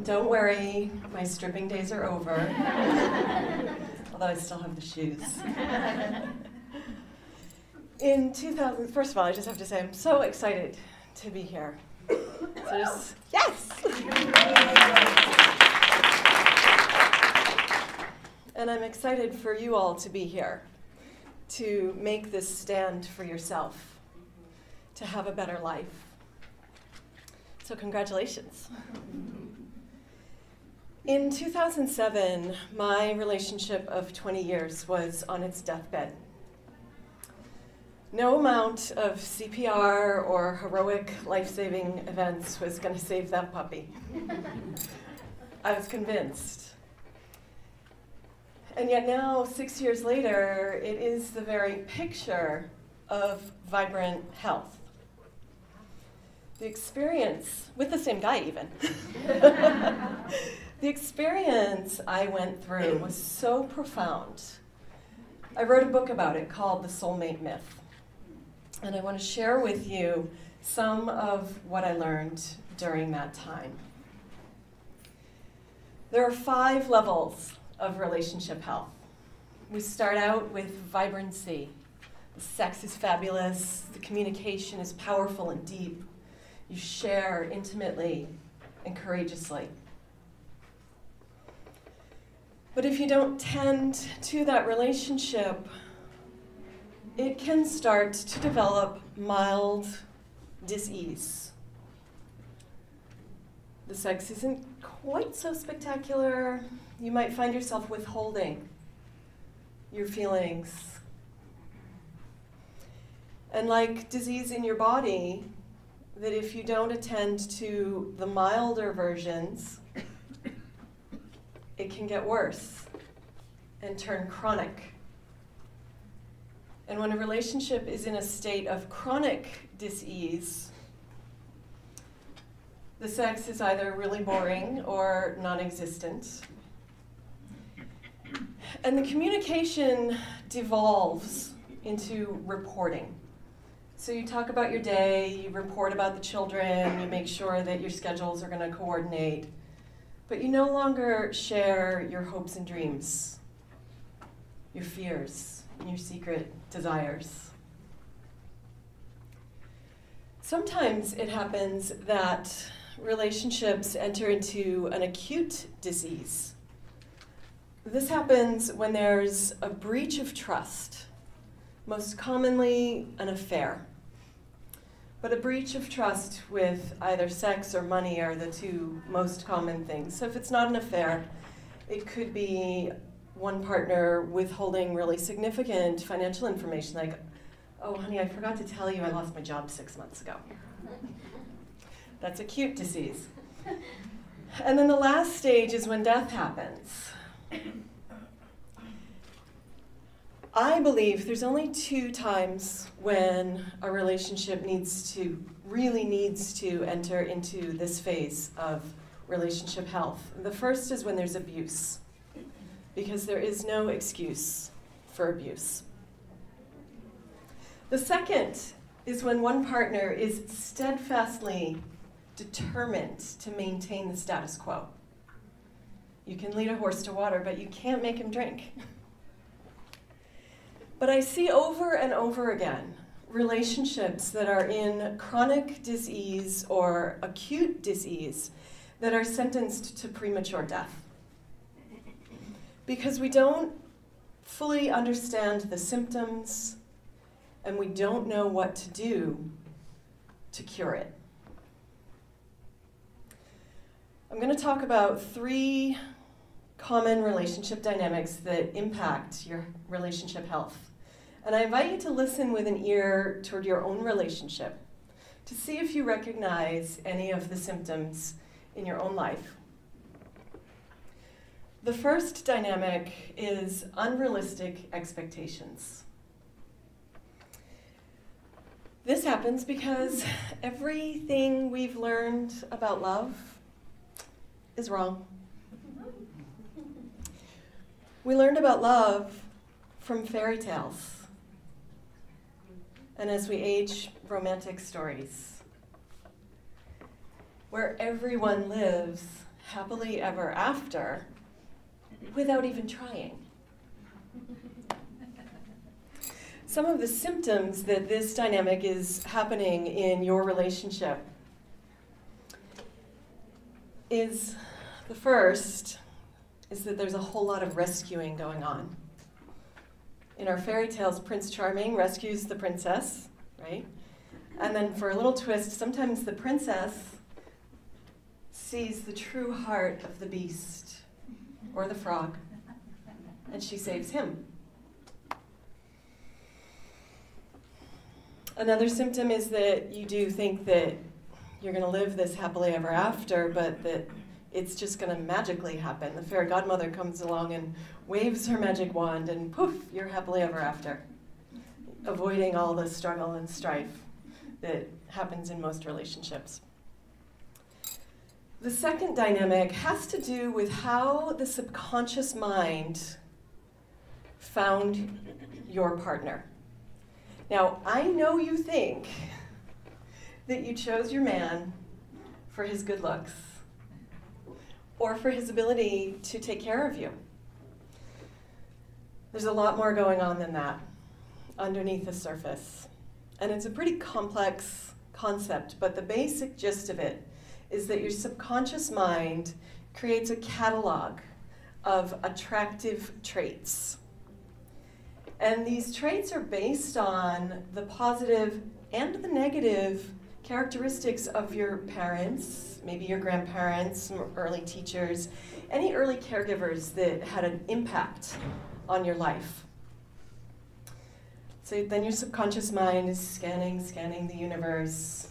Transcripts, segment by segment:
Don't worry, my stripping days are over, although I still have the shoes. In 2000, first of all, I just have to say I'm so excited to be here. So just, yes! And I'm excited for you all to be here, to make this stand for yourself, to have a better life. So congratulations. In 2007, my relationship of 20 years was on its deathbed. No amount of CPR or heroic life-saving events was going to save that puppy. I was convinced. And yet now, 6 years later, it is the very picture of vibrant health. The experience, with the same guy even, the experience I went through was so profound. I wrote a book about it called The Soulmate Myth. And I want to share with you some of what I learned during that time. There are 5 levels of relationship health. We start out with vibrancy. The sex is fabulous, the communication is powerful and deep. You share intimately and courageously. But if you don't tend to that relationship, it can start to develop mild dis-ease. The sex isn't quite so spectacular. You might find yourself withholding your feelings. And like disease in your body, that if you don't attend to the milder versions, it can get worse and turn chronic. And when a relationship is in a state of chronic dis-ease, the sex is either really boring or non-existent. And the communication devolves into reporting. So you talk about your day, you report about the children, you make sure that your schedules are going to coordinate, but you no longer share your hopes and dreams, your fears, and your secret desires. Sometimes it happens that relationships enter into an acute disease. This happens when there's a breach of trust, most commonly an affair. But a breach of trust with either sex or money are the 2 most common things. So if it's not an affair, it could be one partner withholding really significant financial information, like, oh, honey, I forgot to tell you I lost my job 6 months ago. That's acute disease. And then the last stage is when death happens. I believe there's only 2 times when a relationship really needs to enter into this phase of relationship health. The first is when there's abuse, because there is no excuse for abuse. The second is when one partner is steadfastly determined to maintain the status quo. You can lead a horse to water, but you can't make him drink. But I see over and over again relationships that are in chronic disease or acute disease that are sentenced to premature death. Because we don't fully understand the symptoms and we don't know what to do to cure it. I'm going to talk about 3 common relationship dynamics that impact your relationship health. And I invite you to listen with an ear toward your own relationship to see if you recognize any of the symptoms in your own life. The first dynamic is unrealistic expectations. This happens because everything we've learned about love is wrong. We learned about love from fairy tales, and as we age, romantic stories, where everyone lives happily ever after without even trying. Some of the symptoms that this dynamic is happening in your relationship is, the first is that there's a whole lot of rescuing going on. In our fairy tales, Prince Charming rescues the princess, right? And then for a little twist, sometimes the princess sees the true heart of the beast or the frog, and she saves him. Another symptom is that you do think that you're going to live this happily ever after, but that it's just going to magically happen. The fairy godmother comes along and waves her magic wand, and poof, you're happily ever after, avoiding all the struggle and strife that happens in most relationships. The second dynamic has to do with how the subconscious mind found your partner. Now, I know you think that you chose your man for his good looks or for his ability to take care of you. There's a lot more going on than that underneath the surface. And it's a pretty complex concept, but the basic gist of it is that your subconscious mind creates a catalog of attractive traits. And these traits are based on the positive and the negative characteristics of your parents, maybe your grandparents, some early teachers, any early caregivers that had an impact on your life. So then your subconscious mind is scanning the universe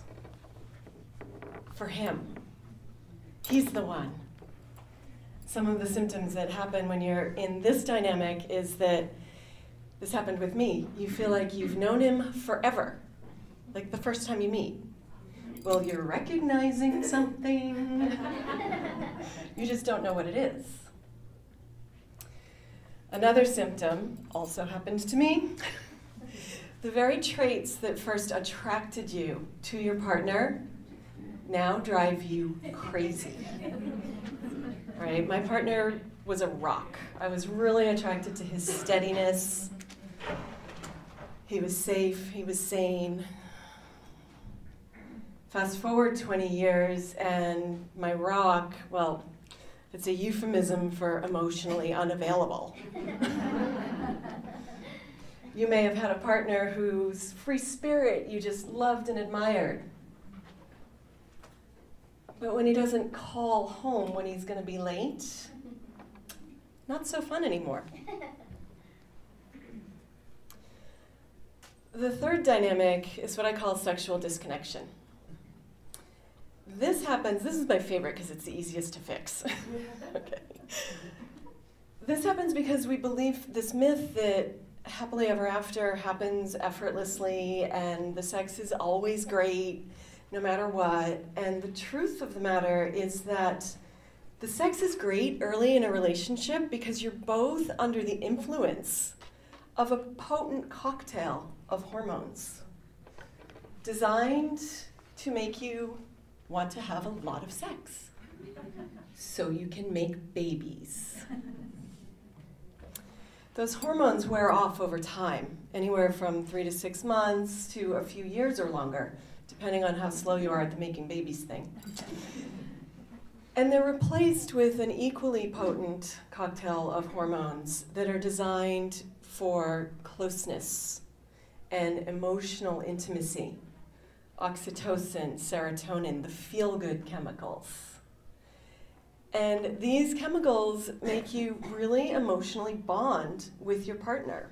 for him. He's the one. Some of the symptoms that happen when you're in this dynamic is that this happened with me. You feel like you've known him forever, like the first time you meet. Well, you're recognizing something. You just don't know what it is. Another symptom also happened to me. The very traits that first attracted you to your partner now drive you crazy. Right? My partner was a rock. I was really attracted to his steadiness. He was safe, he was sane. Fast forward 20 years and my rock, well, it's a euphemism for emotionally unavailable. You may have had a partner whose free spirit you just loved and admired. But when he doesn't call home when he's going to be late, not so fun anymore. The third dynamic is what I call sexual disconnection. This happens, this is my favorite because it's the easiest to fix. Okay. This happens because we believe this myth that happily ever after happens effortlessly and the sex is always great no matter what. And the truth of the matter is that the sex is great early in a relationship because you're both under the influence of a potent cocktail of hormones designed to make you want to have a lot of sex so you can make babies. Those hormones wear off over time, anywhere from 3 to 6 months to a few years or longer, depending on how slow you are at the making babies thing. And they're replaced with an equally potent cocktail of hormones that are designed for closeness and emotional intimacy. Oxytocin, serotonin, the feel-good chemicals. And these chemicals make you really emotionally bond with your partner.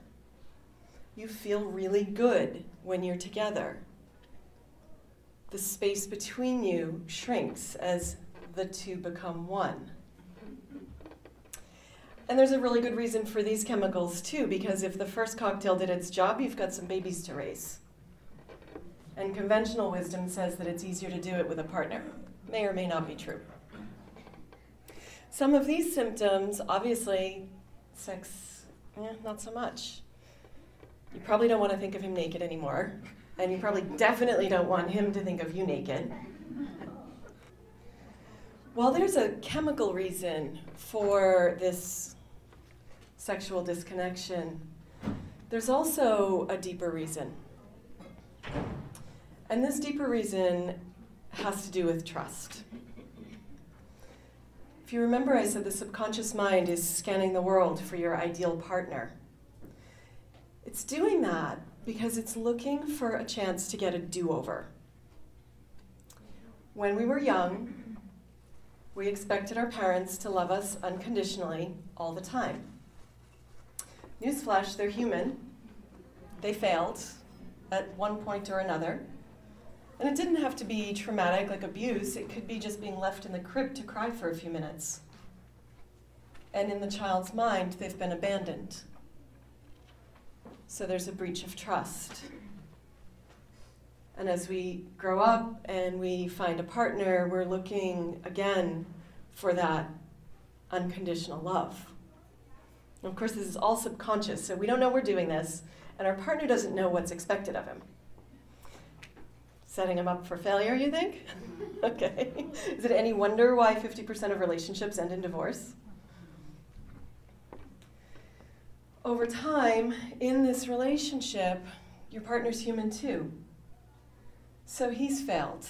You feel really good when you're together. The space between you shrinks as the two become one. And there's a really good reason for these chemicals too, because if the first cocktail did its job, you've got some babies to raise. And conventional wisdom says that it's easier to do it with a partner. May or may not be true. Some of these symptoms, obviously, sex, not so much. You probably don't want to think of him naked anymore, and you probably definitely don't want him to think of you naked. While there's a chemical reason for this sexual disconnection, there's also a deeper reason. And this deeper reason has to do with trust. If you remember, I said the subconscious mind is scanning the world for your ideal partner. It's doing that because it's looking for a chance to get a do-over. When we were young, we expected our parents to love us unconditionally all the time. Newsflash, they're human. They failed at one point or another. And it didn't have to be traumatic like abuse. It could be just being left in the crib to cry for a few minutes. And in the child's mind, they've been abandoned. So there's a breach of trust. And as we grow up and we find a partner, we're looking again for that unconditional love. And of course, this is all subconscious, so we don't know we're doing this, and our partner doesn't know what's expected of him. Setting him up for failure, you think? Okay. Is it any wonder why 50% of relationships end in divorce? Over time, in this relationship, your partner's human too. So he's failed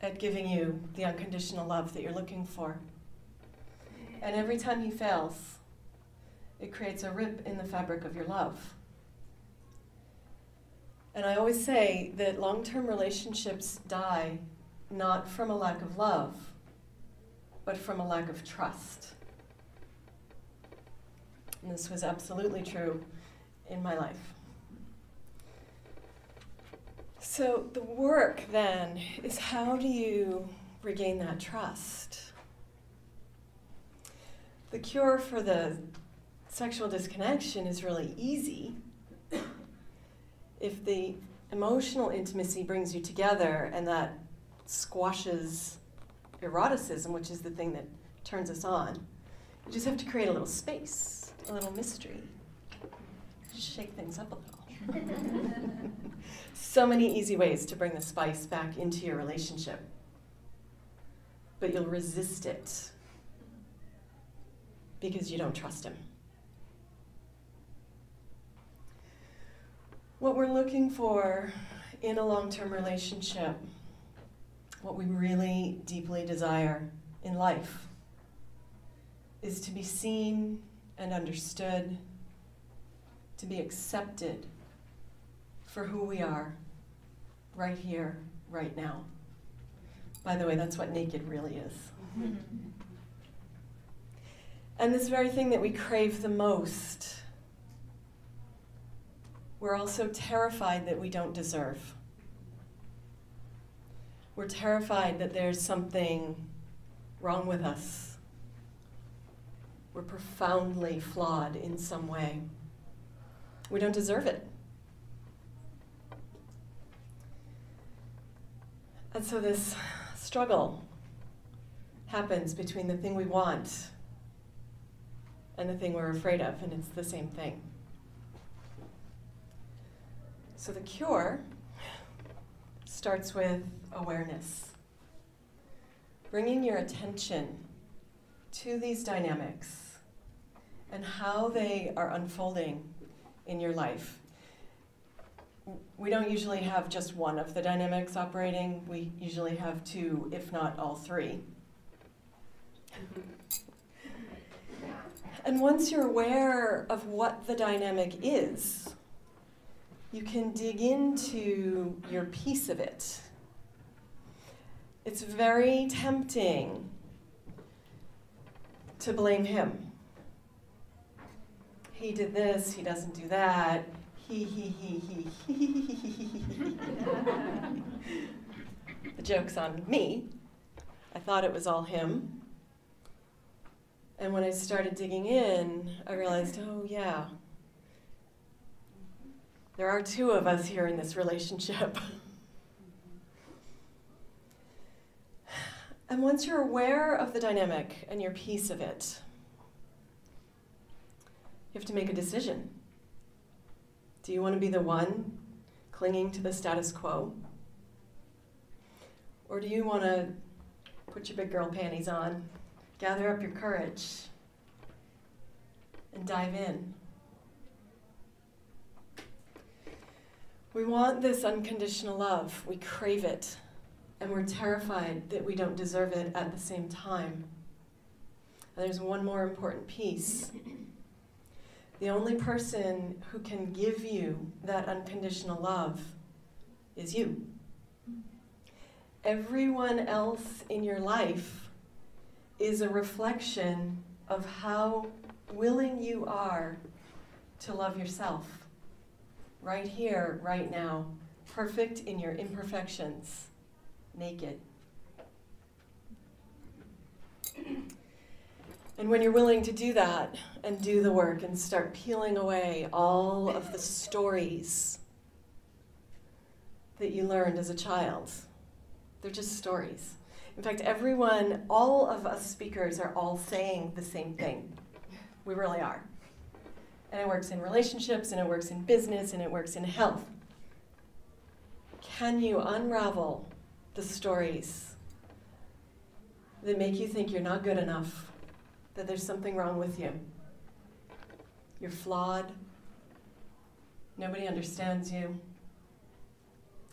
at giving you the unconditional love that you're looking for. And every time he fails, it creates a rip in the fabric of your love. And I always say that long-term relationships die not from a lack of love, but from a lack of trust. And this was absolutely true in my life. So the work then is, how do you regain that trust? The cure for the sexual disconnection is really easy. If the emotional intimacy brings you together and that squashes eroticism, which is the thing that turns us on, you just have to create a little space, a little mystery, shake things up a little. So many easy ways to bring the spice back into your relationship, but you'll resist it because you don't trust him. What we're looking for in a long-term relationship, what we really deeply desire in life, is to be seen and understood, to be accepted for who we are, right here, right now. By the way, that's what naked really is. And this very thing that we crave the most, we're also terrified that we don't deserve. We're terrified that there's something wrong with us. We're profoundly flawed in some way. We don't deserve it. And so this struggle happens between the thing we want and the thing we're afraid of, and it's the same thing. So the cure starts with awareness. Bringing your attention to these dynamics and how they are unfolding in your life. We don't usually have just one of the dynamics operating. We usually have two, if not all three. And once you're aware of what the dynamic is, you can dig into your piece of it. It's very tempting to blame him. He did this, he doesn't do that. He. The joke's on me. I thought it was all him. And when I started digging in, I realized, oh yeah, there are two of us here in this relationship. And once you're aware of the dynamic and your piece of it, you have to make a decision. Do you want to be the one clinging to the status quo? Or do you want to Put your big girl panties on, gather up your courage, and dive in. We want this unconditional love. We crave it, and we're terrified that we don't deserve it at the same time. And there's one more important piece. The only person who can give you that unconditional love is you. Everyone else in your life is a reflection of how willing you are to love yourself. Right here, right now, perfect in your imperfections, naked. And when you're willing to do that and do the work and start peeling away all of the stories that you learned as a child, they're just stories. In fact, all of us speakers are all saying the same thing. We really are. And it works in relationships, and it works in business, and it works in health. Can you unravel the stories that make you think you're not good enough, that there's something wrong with you? You're flawed, nobody understands you,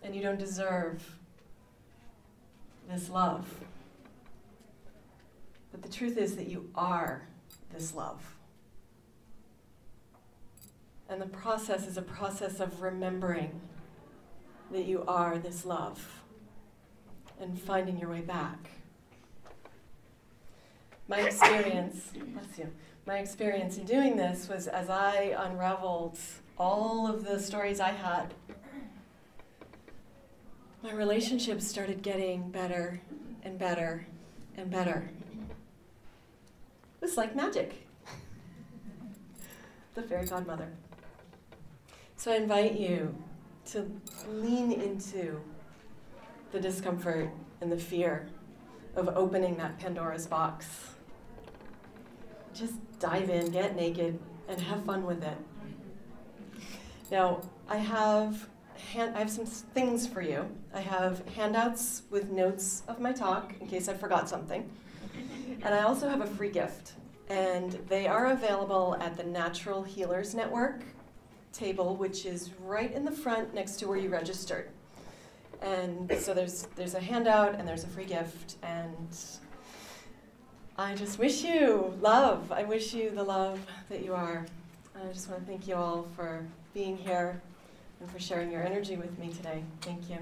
and you don't deserve this love. But the truth is that you are this love. And the process is a process of remembering that you are this love and finding your way back. My experience, bless you, my experience in doing this was as I unraveled all of the stories I had, my relationships started getting better and better and better. It was like magic. The fairy godmother. So I invite you to lean into the discomfort and the fear of opening that Pandora's box. Just dive in, get naked, and have fun with it. Now, I have some things for you. I have handouts with notes of my talk in case I forgot something. And I also have a free gift. And they are available at the Natural Healers Network table, which is right in the front next to where you registered. And so there's a handout and there's a free gift, and I just wish you love. I wish you the love that you are. I just want to thank you all for being here and for sharing your energy with me today. Thank you.